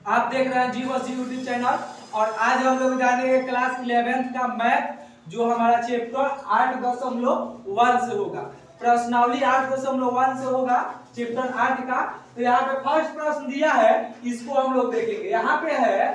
आप देख रहे हैं जी बस यूट्यूब चैनल। और आज हम लोग जानेंगे क्लास 11th का मैथ, जो हमारा चैप्टर 8.1 से होगा। प्रश्नावली 8.1 से होगा, चैप्टर 8 का। तो यहाँ पे फर्स्ट प्रश्न दिया है, इसको हम लोग देखेंगे। यहाँ पे है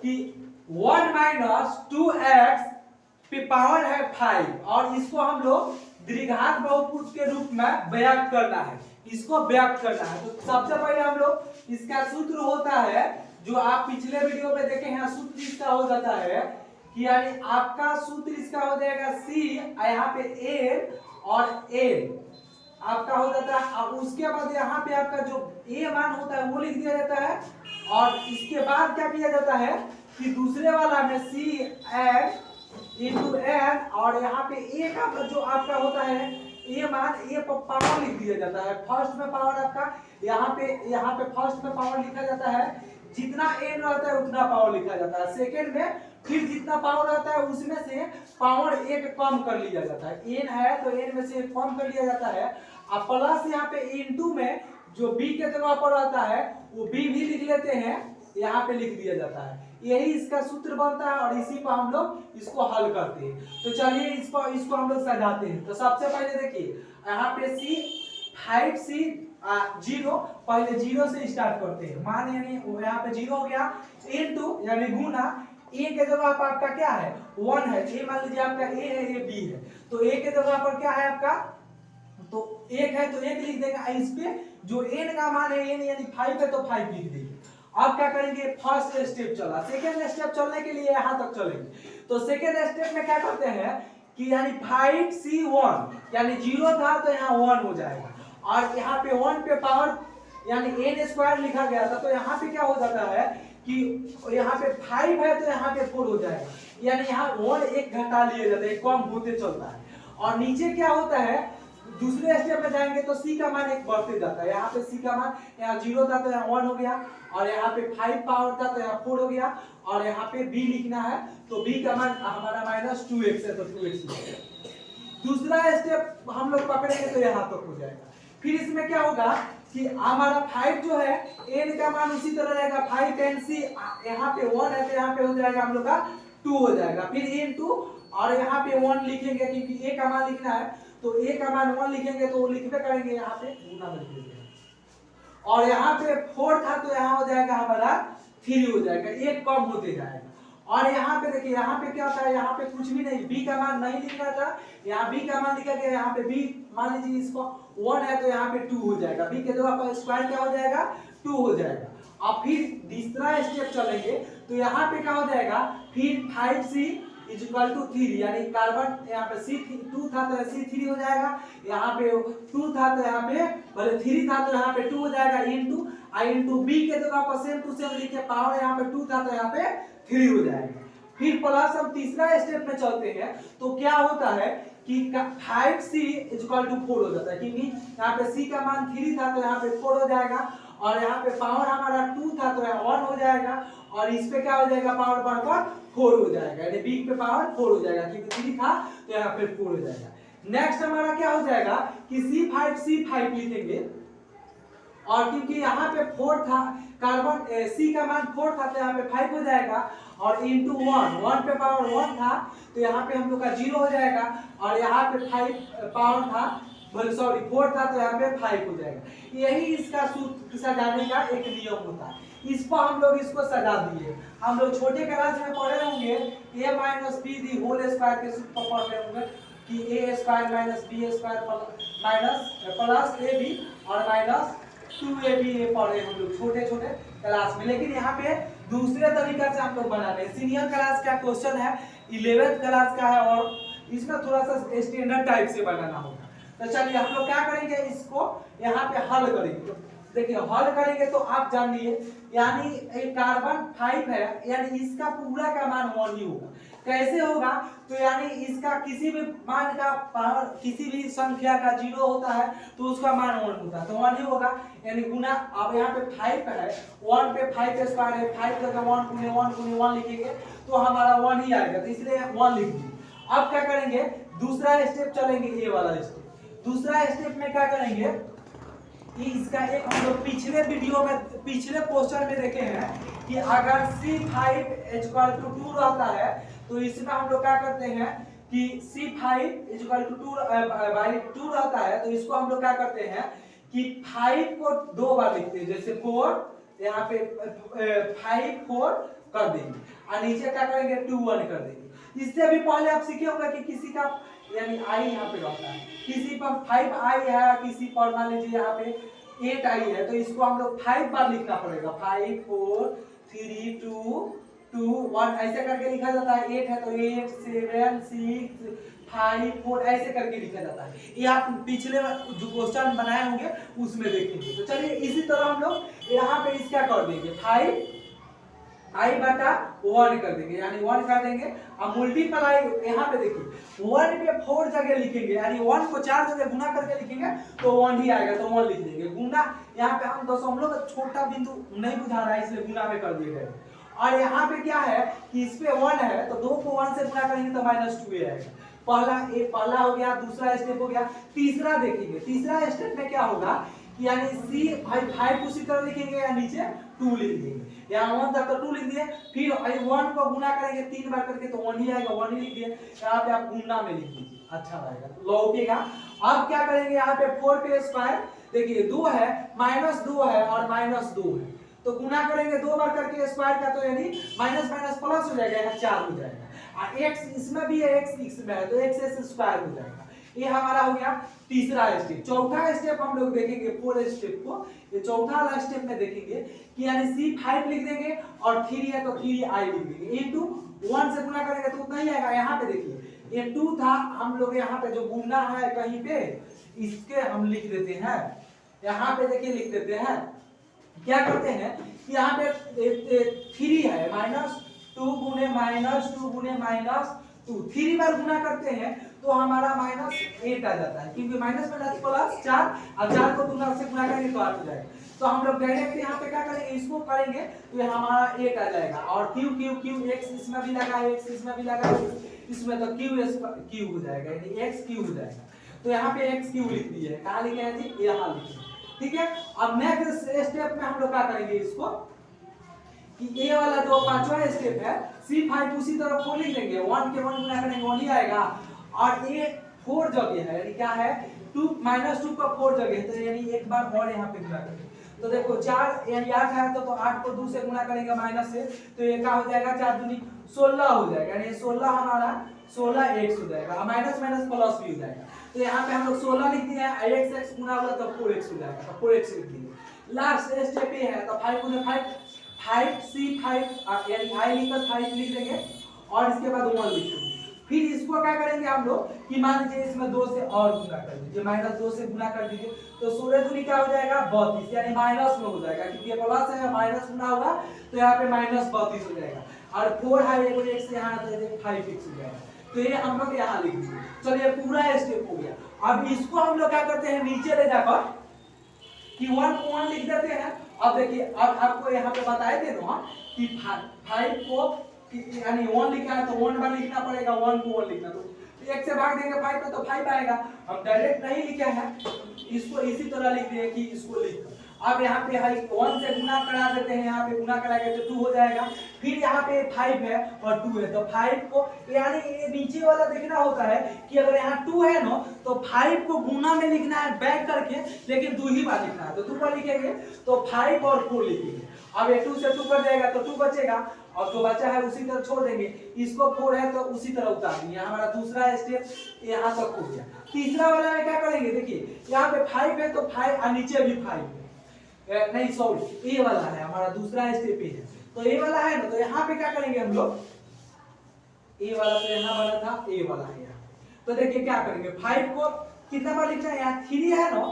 कि 1 माइनस 2x पे पावर है 5, और इसको हम लोग द्विघात बहुपद के रूप में व्यक्त करना है। इसको व्यक्त करना है तो सबसे पहले हम लोग इसका सूत्र होता है, जो आप पिछले वीडियो में देखे हैं। सूत्र इसका हो जाता है कि यानी आपका सूत्र इसका हो जाएगा c, यहाँ पे a और a आपका हो जाता है। और उसके बाद यहाँ पे आपका जो a मान होता है वो लिख दिया जाता है। और इसके बाद क्या किया जाता है कि दूसरे वाला में c n इंटू एन, और यहाँ पे ए का जो आपका होता है ए मान, ए पर पावर लिख दिया जाता है। फर्स्ट में पावर आपका यहाँ पे फर्स्ट में पावर लिखा जाता है, जितना एन रहता है उतना पावर लिखा जाता है। सेकंड में फिर जितना पावर रहता है उसमें से पावर एक कम कर लिया जाता है। एन है तो एन में से एक कम कर लिया जाता है। और प्लस यहाँ पे इनटू में जो बी के जगह पर रहता है वो बी भी लिख लेते हैं, यहाँ पे लिख दिया जाता है। यही इसका सूत्र बनता है और इसी पर हम लोग इसको हल करते हैं। तो चलिए इसको हम लोग सजाते हैं। तो सबसे पहले देखिए यहाँ पे c 5c 0, पहले 0 से स्टार्ट करते हैं। मान यानी यहाँ पे 0 हो गया, इनटू यानी गुना a के जगह पर आपका क्या है 1 है। a मान लीजिए आपका a है, ये b है, तो a के जगह पर क्या है आपका तो 1 है, तो 1 लिख देगा। इस पे जो n का मान है n यानी 5 है तो 5 लिख देंगे। अब क्या करेंगे, फर्स्ट स्टेप चला, सेकेंड स्टेप चलने के लिए यहाँ तक चलेंगे। तो सेकेंड स्टेप में क्या करते हैं कि यानी 5c1 यानी 0 था तो यहाँ 1 हो जाएगा, और यहाँ पे 1 पे पावर यानी n स्क्वायर लिखा गया था, तो यहाँ पे क्या हो जाता है कि यहाँ पे 5 है तो यहाँ पे 4 हो जाएगा। यानी यहाँ 1 एक घटा लिए जाता है, कम होते चलता है। और नीचे क्या होता है, दूसरे स्टेप में जाएंगे तो c का मान एक बढ़ते जाता है। यहाँ पे c का मान यहाँ 0 था तो यहाँ 1 हो गया, और यहाँ पे 5 पावर था तो यहाँ 4 हो गया, और यहाँ पे b लिखना है तो b का मान हमारा माइनस 2x है तो 2x हो गया। दूसरा स्टेप हम लोग पकड़ेंगे तो यहाँ तक हो जाएगा। फिर इसमें क्या होगा कि हमारा 5 जो है n का मान उसी तरह रहेगा, 5 10c, यहाँ पे 1 है तो यहाँ पे हो जाएगा हम लोग का 2 हो जाएगा। फिर इनटू, और यहाँ पे 1 लिखेंगे क्योंकि a का मान लिखना है, तो a का मान 1 लिखेंगे तो लिखते करेंगे यहाँ पे गुना में लिखेंगे। और यहाँ पे 4 था तो यहाँ हो जाएगा हमारा 3 हो जाएगा, एक कम होते जाएगा। और यहाँ पे देखिए यहाँ पे क्या होता है, यहाँ पे कुछ भी नहीं, b का मान नहीं लिखना था, यहाँ b का मान लिखा गया। यहाँ पे b मान लीजिए इसको 1 है तो यहाँ पे 2 हो जाएगा, b के जगह पर स्क्वायर क्या हो जाएगा 2 हो जाएगा। अब फिर तीसरा स्टेप चलेंगे तो यहाँ पे क्या हो जाएगा, फिर 5c इज इक्वल टू 3, यानी कार्बन यहाँ पे C2 था तो C3 हो जाएगा, यहाँ पे 2 था तो यहाँ पे भले 3 था तो यहाँ पे 2 हो जाएगा, इंटू बी के जगह पर सेम टू सेम लिखे, पावर यहाँ पे 2 था तो यहाँ पे 3 हो जाएगा। फिर प्लस हम तीसरा स्टेप में चलते हैं तो क्या होता है कि 5c इज इक्वल टू 4 हो जाता है, क्योंकि यहाँ पे c का मान 3 था तो यहाँ पे 4 हो जाएगा, और यहाँ पे पावर हमारा 2 था तो यहाँ 1 हो जाएगा, और इस पे क्या हो जाएगा पावर बढ़कर 4 हो जाएगा, यानी b पे पावर 4 हो जाएगा, क्योंकि 3 था तो यहाँ पे 4 हो जाएगा। नेक्स्ट हमारा क्या हो जाएगा कि c5 लिखेंगे, और क्योंकि यहाँ पे 4 था, कार्बन c का मान 4 था तो यहाँ पे 5 हो जाएगा, और इंटू 1 पे पावर 1 था तो यहाँ पे हम लोग का 0 हो जाएगा, और यहाँ पे 5 पावर था, सॉरी 4 था तो यहाँ पे 5 हो जाएगा। यही इसका सूत्र सजाने का एक नियम होता है। इस पर हम लोग इसको सजा दिए। हम लोग छोटे क्लास में पढ़े होंगे a minus b the whole square के सूत्र पर पढ़ रहे होंगे कि a square minus b square minus plus a b और माइनस 2ab पढ़े हम लोग छोटे छोटे क्लास में। लेकिन यहाँ पे दूसरे तरीका से हम लोग बना रहे हैं। सीनियर क्लास का क्वेश्चन है, 11th क्लास का है, और इसमें थोड़ा सा स्टैंडर्ड टाइप से बनाना होगा। तो चलिए हम लोग क्या करेंगे, इसको यहाँ पे हल करेंगे। तो देखिए हल करेंगे तो आप जान लिए, यानी एक कार्बन 5 है, यानी इसका पूरा का मान 1 ही होगा। कैसे होगा, तो यानी इसका किसी भी मान का पावर, किसी भी संख्या का 0 होता है तो उसका मान 1 होता है, तो 1 ही होगा, यानी गुना। अब यहाँ पे 5 है, 1 पे 5 स्क्वायर है, 5 जगह 1 गुने 1 गुने 1 लिखेंगे तो हमारा 1 ही आएगा, तो इसलिए 1 लिख दिए। अब क्या करेंगे, दूसरा स्टेप चलेंगे, ये वाला स्टेप। दूसरा स्टेप में क्या करेंगे इसका एक हम लोग पिछले वीडियो में पिछले क्वेश्चन में देखे हैं कि अगर C5 = 2 रहता है तो इसमें हम लोग क्या करते हैं कि C5 = 2 रहता है तो इसको हम लोग क्या करते हैं कि 5 को 2 बार लिखते हैं, जैसे 4 यहाँ पे 5 4 कर देंगे और नीचे क्या करेंगे 2 1 कर देंगे। इससे भी पहले आप सीखे होंगे कि किसी का यानी आई यहाँ पे रहता है, किसी पर 5 आई है, किसी पर मान लीजिए यहाँ पे 8 आई है, तो इसको हम लोग 5 बार लिखना पड़ेगा। 5 4 3 2 2 1 ऐसे करके लिखा जाता है। 8 है तो 8 7 6 5 4 ऐसे करके लिखा जाता है। ये आप पिछले जो क्वेश्चन बनाए होंगे उसमें देखेंगे। तो चलिए इसी तरह हम लोग यहाँ पे इसका कर देंगे 5 i/1 कर देंगे, यानी 1 कर देंगे। अब मल्टीप्लाई यहाँ पे देखिए 1 पे 4 जगह लिखेंगे, यानी 1 को 4 जगह गुना करके लिखेंगे तो 1 ही आएगा, तो 1 लिख देंगे। गुना यहाँ पे हम दशमलव का छोटा बिंदु नहीं बुझा रहा है इसलिए गुना में कर दिए गए। और यहाँ पे क्या है कि इस पे 1 है तो 2 को 1 से गुना करेंगे तो -2 आएगा। पहला हो गया, दूसरा स्टेप हो गया। तीसरा देखेंगे, तीसरा स्टेप में क्या होगा कि यानी C5 उसी तरह लिखेंगे या नीचे 2 लिख देंगे। यहाँ 1 था तो 2 लिख दिए, फिर 1 को गुना करेंगे 3 बार करके तो 1 ही आएगा, 1 ही लिख दिए। यहाँ पे आप गुना में लिख दीजिए, अच्छा रहेगा, लौटेगा। अब क्या करेंगे यहाँ पे 4 पे स्क्वायर, देखिए 2 है -2 है और -2 है तो गुना करेंगे 2 बार करके स्क्वायर का तो यानी माइनस माइनस प्लस हो जाएगा, यहाँ 4 हो जाएगा। और x इसमें भी है, x इसमें है तो x स्क्वायर हो जाएगा। ये हमारा हो गया तीसरा स्टेप। चौथा स्टेप हम लोग देखेंगे 4 स्टेप को। ये चौथा वाला स्टेप में देखेंगे कि यानी C5 लिख देंगे और 3 है तो 3i लिख देंगे, इनटू 1 से गुना करेंगे तो उतना ही आएगा। यहाँ पे देखिए ये 2 था, हम लोग यहाँ पे जो गुना है कहीं पे इसके हम लिख देते हैं, यहाँ पे देखिए लिख देते हैं। क्या करते हैं कि यहाँ पे 3 है, -2 गुने -2 गुने -2 3 बार गुना करते हैं तो हमारा -8 आ जाता है, क्योंकि माइनस माइनस प्लस 4 और 4 को 2 से गुना करेंगे तो 8 हो जाएगा। तो हम लोग डायरेक्ट यहाँ पे क्या करेंगे, इसको करेंगे तो ये हमारा 8 आ जाएगा। और क्यू x इसमें भी लगा है, x इसमें भी लगा है, इसमें तो क्यू हो जाएगा, यानी x क्यू हो जाएगा। तो यहाँ पे x क्यू लिख दिए, कहाँ लिखे हैं जी, यहाँ लिखे, ठीक है। अब नेक्स्ट स्टेप में हम लोग क्या करेंगे इसको कि ये वाला जो पांचवा स्टेप है C5 उसी तरह 4 लिख देंगे, 1 के 1 गुना करेंगे 1 ही आएगा। और ये 4 जगह है, यानी क्या है 2 -2 का 4 जगह है तो यानी एक बार और यहाँ पे गुना करेंगे तो देखो 4 यानी 8 है तो 8 को 2 से गुना करेंगे माइनस से तो ये क्या हो जाएगा 4 दूनी 16 हो जाएगा, यानी 16 हमारा 16 x हो जाएगा, माइनस माइनस प्लस भी हो जाएगा। तो यहाँ पे हम लोग 16 लिख दिए हैं, x गुना होगा तो 4x हो जाएगा, तो 4x लिख दिए। लास्ट स्टेप ये है तो 5 गुने 5 C5 यानी i लिखकर 5 लिख देंगे और इसके बाद 1 लिख देंगे। फिर इसको क्या करेंगे हम लोग कि मान लीजिए इसमें 2 से और गुना कर दीजिए, -2 से गुना कर दीजिए तो 16 दूनी क्या हो जाएगा 32, यानी माइनस में हो जाएगा, क्योंकि ये प्लस है माइनस गुना होगा तो यहाँ पे -32 हो जाएगा। और 4 है एक x से यहाँ तो 5x हो जाएगा, तो ये हम लोग यहाँ लिख दिए। चलिए पूरा स्टेप हो गया। अब इसको हम लोग क्या करते हैं नीचे ले जाकर कि 1 को 1 लिख देते हैं। अब देखिए अब आपको यहाँ पे बताए थे ना कि 5 को यानी 1 लिखा है तो 1 बार लिखना पड़ेगा, 1 को 1 लिखना तो 1 से भाग देंगे 5 पे तो 5 आएगा। हम डायरेक्ट नहीं लिखे हैं, इसको इसी तरह लिख दिए कि इसको लिख। अब यहाँ पे 1 से गुना करा देते हैं, यहाँ पे गुना कराएंगे तो 2 हो जाएगा। फिर यहाँ पे 5 है और 2 है तो 5 को यानी ये नीचे वाला देखना होता है कि अगर यहाँ 2 है ना तो 5 को गुना में लिखना है बैक करके, लेकिन 2 ही बार लिखना है तो 2 बार लिखेंगे तो 5 और 4 लिखेंगे। अब ये 2 से 2 कट जाएगा तो 2 बचेगा और जो बचा है उसी तरह छोड़ देंगे। इसको 4 है तो उसी तरह उतार देंगे। हमारा दूसरा स्टेप यहाँ तक हो गया। तीसरा वाला में क्या करेंगे, देखिए यहाँ पे 5 है तो 5 और नीचे भी 5 है, नहीं सॉरी ये वाला है हमारा दूसरा स्टेप ये है तो ये वाला है ना तो यहाँ पे क्या करेंगे हम लोग, ये वाला तो यहाँ बना था, ये वाला है यहाँ। तो देखिए क्या करेंगे 5 को कितना बार लिखना है, यहाँ 3 है ना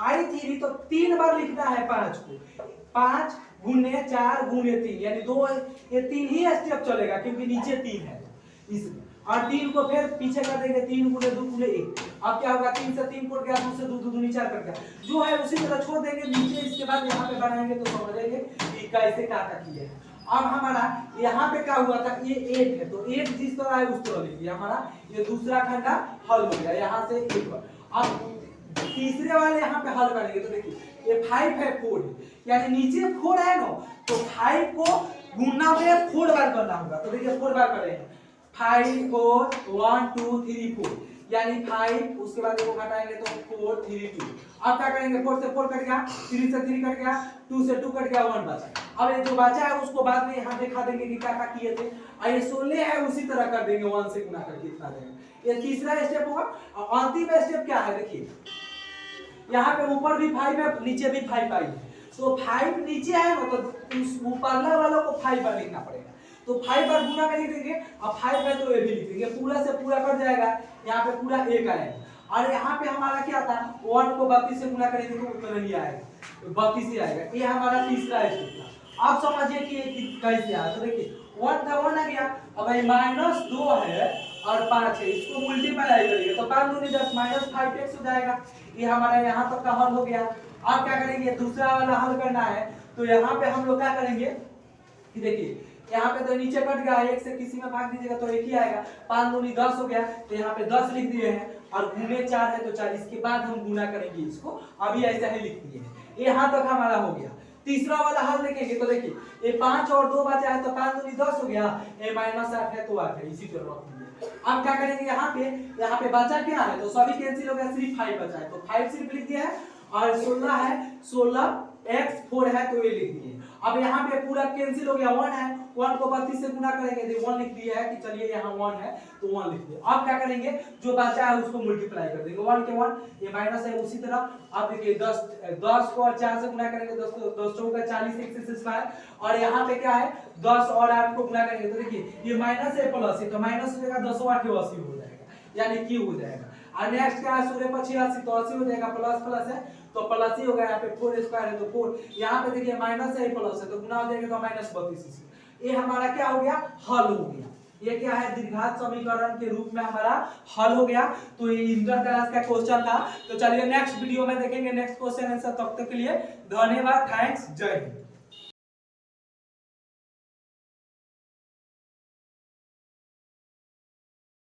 i3 तो 3 बार लिखना है 5 को, 5 गुने 4 गुने 3 यानी 2 ये 3 ही स्टेप चलेगा क्योंकि नीचे 3 है इसमें। और 3 को फिर पीछे कर देंगे 3 गुने 2 गुने 1। अब क्या होगा 3 से 3 कट गया, 2 से 2 दूनी 4 कट गया, जो है उसी तरह छोड़ देंगे नीचे। इसके बाद यहाँ पे बनाएंगे तो समझेंगे कि कैसे क्या किया है। अब हमारा यहाँ पे क्या हुआ था, ये 8 है तो 8 जिस तरह है उस तरह लिखिए। हमारा ये दूसरा खंडा हल हो गया यहाँ से 1 पर। अब तीसरे वाले यहाँ पे हल करेंगे तो देखिए ये 5 है 4 है, यानी नीचे 4 है ना, तो 5 को गुना में 4 बार करना होगा। तो देखिए 4 बार कर रहे हैं, 5 4 1 2 3 4, यानी 5 उसके बाद इसको घटाएंगे तो 4 3 2। अब क्या करेंगे, 4 से 4 कट गया, 3 से 3 कट गया, 2 से 2 कट गया, 1 बचा। अब ये जो बचा है उसको बाद में यहाँ दिखा देंगे कि क्या क्या किए थे। और ये 16 है उसी तरह कर देंगे, 1 से गुना करके इतना देंगे। ये तीसरा स्टेप होगा। और अंतिम स्टेप क्या है, देखिए यहाँ पे ऊपर भी 5 है, नीचे भी 5 है, तो 5 नीचे है ना, तो उस ऊपरला वालों को 5 बार लिखना पड़ेगा। तो 5 बार गुना में लिख देंगे, अब 5 है तो ये भी लिख देंगे, पूरा से पूरा कट जाएगा, यहाँ पे पूरा 1 आएगा। और यहाँ पे हमारा क्या था, 1 को 32 से गुना करेंगे तो उतना ही आएगा, 32 ही आएगा। ये हमारा तीसरा स्टेप था। अब समझिए कि कैसे आया। तो देखिए 1 था 1 आ गया, अब ये -2 है और 5 है, इसको मल्टीप्लाई करिए तो 5 दूनी 10 -5x हो जाएगा। ये हमारा यहाँ तक का हल हो गया। अब क्या करेंगे, दूसरा वाला हल करना है, तो यहाँ पे हम लोग क्या करेंगे कि देखिए यहाँ पे तो नीचे कट गया, 1 से किसी में भाग दीजिएगा तो 1 ही आएगा, 5 दूनी 10 हो गया, तो यहाँ पे 10 लिख दिए हैं और गुने 4 है तो 4, इसके बाद हम गुना करेंगे इसको, अभी ऐसा ही लिख दिए हैं। ये यहाँ तक हमारा हो गया। तीसरा वाला हल देखेंगे तो देखिए ये 5 और 2 बचा है, तो 5 दूनी 10 हो गया, ये -8 है तो 8 है, इसी तरह रख दिए। अब क्या करेंगे, यहाँ पे बचा क्या है, तो सभी कैंसिल हो गया, सिर्फ 5 बचा है, तो 5 सिर्फ लिख दिया है। और 16 है, 16x 4 है तो ये लिख दिए। अब यहाँ पे पूरा कैंसिल हो गया, 1 है, 1 को 32 से गुना करेंगे तो 1 लिख दिया है कि चलिए यहाँ 1 है तो 1 लिख दिया। अब क्या करेंगे, जो बचा है उसको मल्टीप्लाई कर देंगे, 1 के 1, ये माइनस है उसी तरह। अब देखिए 10 को और 4 से गुना करेंगे, 10 चौका 40 x स्क्वायर, और यहाँ पे क्या है 10 और 8 को गुना करेंगे तो देखिए ये माइनस है प्लस है, तो माइनस हो जाएगा 10 और 8 80 हो जाएगा, यानी क्यू हो जाएगा। और नेक्स्ट क्या है, 16 पर 86 तो 80 हो जाएगा, प्लस प्लस है तो प्लस ही हो गया। यहाँ पे 4 स्क्वायर है तो 4, यहाँ पे देखिए माइनस है प्लस है तो गुना हो जाएगा तो -32। ये हमारा क्या हो गया, हल हो गया। ये क्या है, द्विघात समीकरण के रूप में हमारा हल हो गया। तो ये इंटर क्लास का क्वेश्चन था। तो चलिए नेक्स्ट वीडियो में देखेंगे नेक्स्ट क्वेश्चन आंसर। तब तक के लिए धन्यवाद, थैंक्स, जय हिंद।